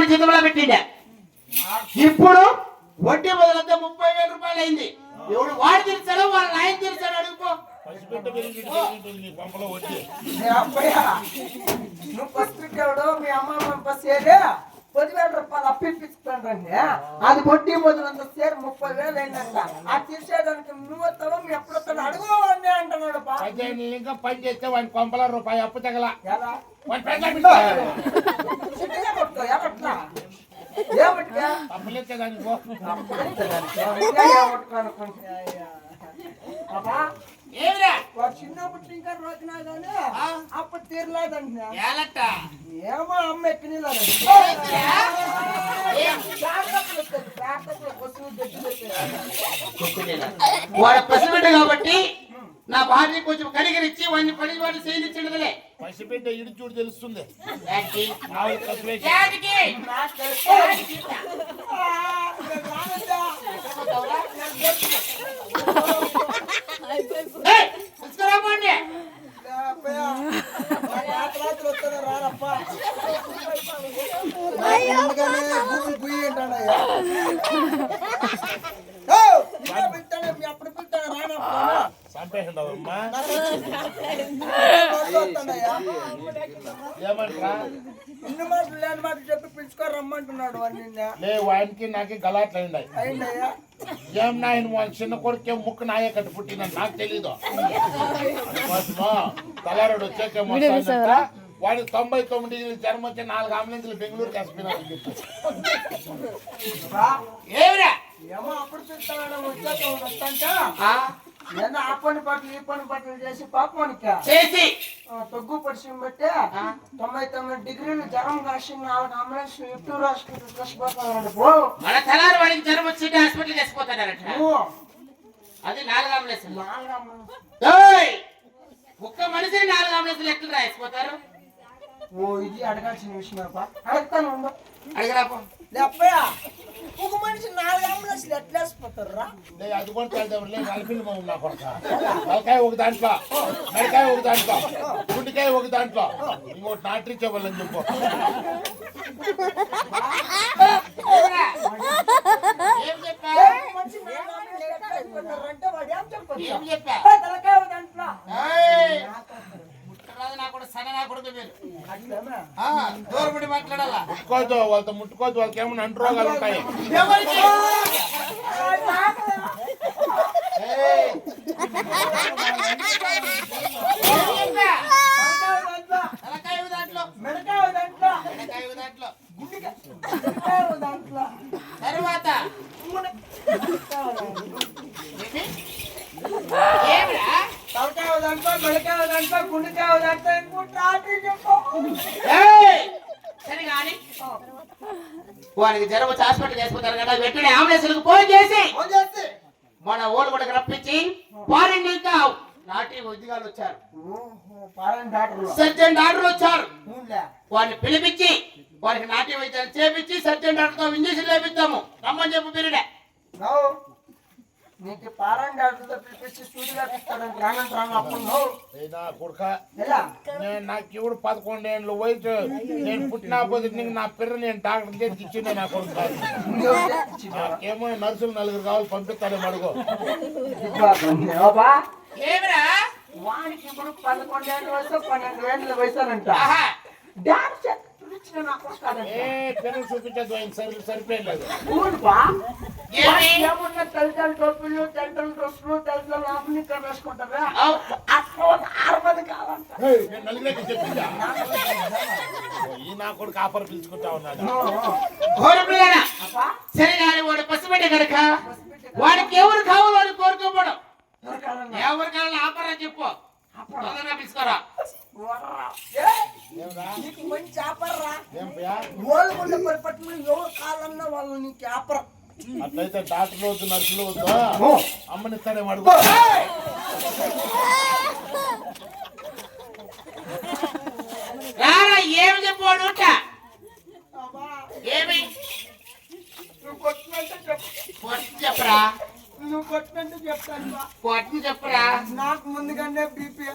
మన జీతంలో పెట్టిండే. ఇప్పుడు వడ్డీ బదులంతా 30,000 రూపాయలు అయింది. ఎవడు వాడు తీర్చాడో వాళ్ళ నాయన తీర్చాడు అడుగుపో. నువ్వు ఫస్ట్ పెట్టాడు మీ అమ్మ ఫస్ట్ 10,000 రూపాయలు అప్పిస్తాండి. అది వడ్డీ బదులంతా సేరు 30,000 అయిందంట. అది తీర్చేదానికి నువ్వు వస్తావో మీ ఎప్పుడు వస్తాడు అడుగువాడిని అంటున్నాడు. ఇంకా పని చేస్తే వాడి కొంపల రూపాయి అప్పు తగల చిన్నప్పుడు ఇంకా రోజునా కానీ అప్పుడు తీరలేదండి. ఏమో అమ్మ ఎక్కనిలేదు వాడు పసిబిడ్డ కాబట్టి నా భార్య కొంచెం కనికరించి వాడిని పని వాడు చేయించడలే. పసిబిడ్డ ఇడి చూడు తెలుస్తుంది. అప్పుడు పిలుస్తాడు రానమ్మా. ఇన్ని మాటలు లేని మాటలు చెప్పి పిలుచుకో రమ్మంటున్నాడు. వాడికి నాకు గలాట్లు అయిందయ్యా. ఏం నాయన చిన్న కొడుకే ముక్కు నాయ కట్టి పుట్టిన నాకు తెలీదు. తలారుడు వచ్చాక వాడు 99 డిగ్రీలు జ్వరం వచ్చి 4 అంబులెన్స్లు బెంగళూరుకి వేసుకున్నారు. ఏమో అప్పుడు పిలుస్తాడు వచ్చాక నేను ఆ పని పట్లు ఈ పని పట్లు చేసి పాపానికి చేసి తగ్గు పరిచయం బట్టి 99 డిగ్రీలు జ్వరం కాసి 4 అంబులెన్స్ ఇప్పుడు హాస్పిటల్ తీసుకుపోతాడు. మన తలారు వాడికి జ్వరం వచ్చి హాస్పిటల్ వేసిపోతాడట. అది 4 అంబులెన్స్. ఒక్క మనిషిని 4 అంబులెన్స్లు ఎక్కడ రాసిపోతారు? ఇది అడగాల్సిన విషయం అడుగుతాను. అడిగరాపో అబ్బయ్యా ఒక మనిషి 4 అంబులెన్స్లు ఎట్లా వేసిపోతారా? అది కూడా నా కొడుక తలకాయ ఒక దాంట్లో, మెడకాయ ఒక దాంట్లో, గుండెకాయ ఒక దాంట్లో, ఇంకోటి నాట్రిచ్చే వాళ్ళని చెప్పు. తలకాయ ఒక దాంట్లో దూరపడి మాట్లాడాలా? ముట్టుకోవద్దు వాళ్ళతో, ముట్టుకోవద్దు. వాళ్ళకి ఏమైనా అంటు రోగాలు ఉంటాయి. తర్వాత తలకాయ దాంట్లో మెడకాయ దాంట్లో గుండెకాయ దాంట్లో ఇంకోటి చెప్పు. సరే కానీ వానికి జ్వరం వచ్చి హాస్పిటల్ చేసుకుంటారు కదా, వెంటనే అంబులెన్స్లకు ఫోన్ చేసి మన ఓళ్ళు కూడా రప్పించి ఫారెన్ ఇంకా నాటి ఉద్యోగాలు వచ్చారు, సర్జన్ డాక్టర్లు వచ్చారు. వారిని పిలిపించి వారికి నాట్య వైద్యాలు చేపించి సర్జన్ డాక్టర్తో ఇంజక్షన్ లేపిస్తాము రమ్మని చెప్పు. పీరియడే నీకు పారాయణ డాక్టర్తో పిలిపించి సూదిగా తీస్తాడని రాను అప్పుడు నాకు ఇప్పుడు 11 ఏళ్ళు వయసు. నేను పుట్టినపోతే నా పిర్ర నేను డాక్టర్ చేతికి ఇచ్చిండే నా కొడుకు. నాకేమో నర్సులు 4 కావాలి పంపిస్తాను అడుగు. ఏమిరా వానికి ఇప్పుడు 11 ఏళ్ళ వయసు 12 ఏళ్ళ వయసు అంట. డాక్టర్ చూపించదు సరిపోయలేదు. ఏమన్నా తల్లిదండ్రుల టోపీలు తెల్లల డ్రెస్సులు తెల్ల లాభం వేసుకుంటారా? 6 మంది కావాలంట. చెప్పిందా ఈ నా కొడుకు ఆఫర్ పిలుచుకుంటా ఉన్నాడు. సరే కానీ వాడు పసిబిడ్డ కనుక వాడికి ఎవరు కావాలో అని కోరుకోపోవడం. ఎవరు కావాలని ఆఫర్ అని చెప్పు. పిలుచుకోరా మంచి ఆపర్రా. వాళ్ళు పట్ల ఎవరు కావాలన్నా వాళ్ళు నీకు ఆపర. అట్లయితే డాక్టర్లు వద్దు, నర్సులు వద్దు, అమ్మనిస్తాడేమో అడుగు. ఏమి చెప్పాడు? ఏమి చెప్పరా? నువ్వు కొట్టినట్టు చెప్తాను. కొట్టి చెప్పరా? నాకు ముందుగానే బీపీ.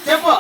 చెప్పు.